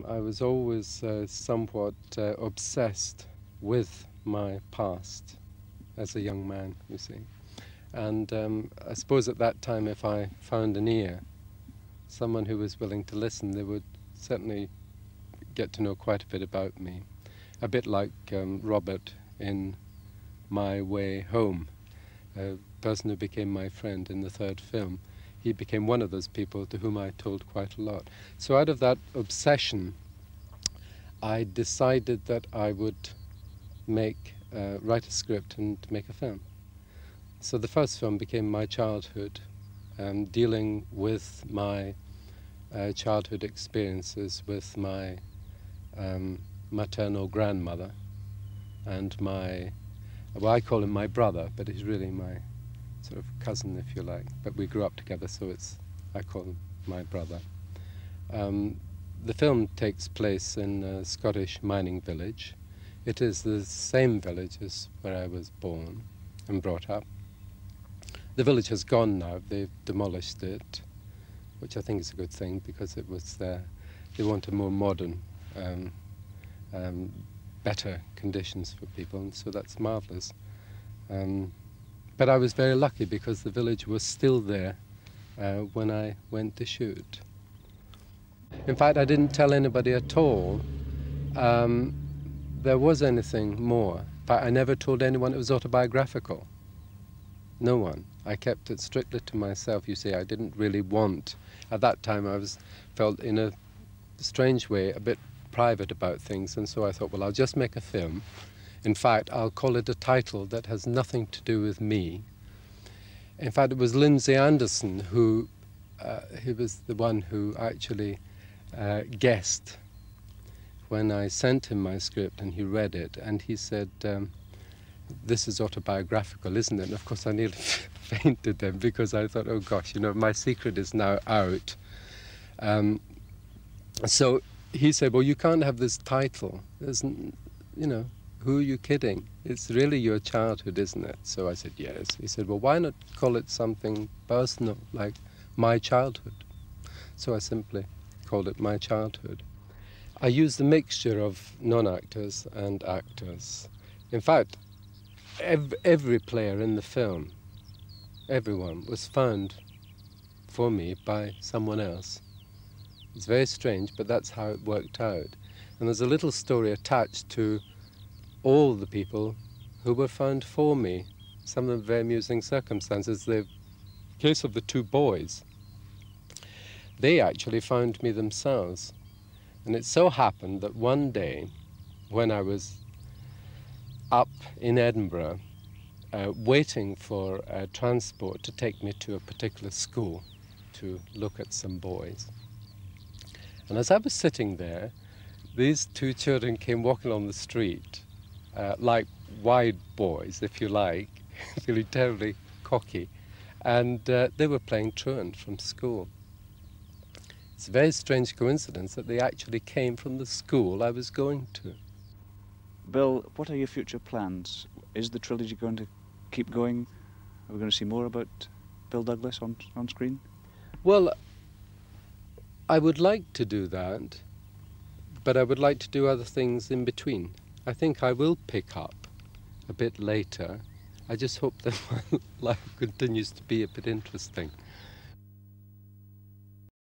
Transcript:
I was always somewhat obsessed with my past as a young man, you see. And I suppose at that time, if I found an ear, someone who was willing to listen, they would certainly get to know quite a bit about me. A bit like Robert in My Way Home, a person who became my friend in the third film. He became one of those people to whom I told quite a lot. So out of that obsession, I decided that I would write a script and make a film. So the first film became my childhood, dealing with my childhood experiences with my maternal grandmother and I call him my brother, but he's really my sort of cousin, if you like. But we grew up together, so I call him my brother. The film takes place in a Scottish mining village. It is the same village as where I was born and brought up. The village has gone now. They've demolished it, which I think is a good thing, because it was they wanted more modern, better conditions for people, and so that's marvellous. But I was very lucky because the village was still there when I went to shoot. In fact, I didn't tell anybody at all there was anything more. In fact, I never told anyone it was autobiographical. No one. I kept it strictly to myself. You see, I didn't really want. At that time, felt in a strange way a bit private about things, and so I thought, well, I'll just make a film. In fact, I'll call it a title that has nothing to do with me. In fact, it was Lindsay Anderson who was the one who actually guessed when I sent him my script, and he read it, and he said, this is autobiographical, isn't it? And of course I nearly fainted then, because I thought, oh gosh, my secret is now out. So he said, well, you can't have this title. Who are you kidding? It's really your childhood, isn't it? So I said, yes. He said, well, why not call it something personal, like My Childhood? So I simply called it My Childhood. I used a mixture of non-actors and actors. In fact, every player in the film, everyone, was found for me by someone else. It's very strange, but that's how it worked out. And there's a little story attached to all the people who were found for me, some of them very amusing circumstances. The case of the two boys, they actually found me themselves. And it so happened that one day, when I was up in Edinburgh, waiting for transport to take me to a particular school to look at some boys, and as I was sitting there, these two children came walking on the street, like wide boys, if you like, feeling terribly cocky, and they were playing truant from school. It's a very strange coincidence that they actually came from the school I was going to. Bill, what are your future plans? Is the trilogy going to keep going? Are we going to see more about Bill Douglas on screen? Well, I would like to do that, but I would like to do other things in between. I think I will pick up a bit later. I just hope that my life continues to be a bit interesting.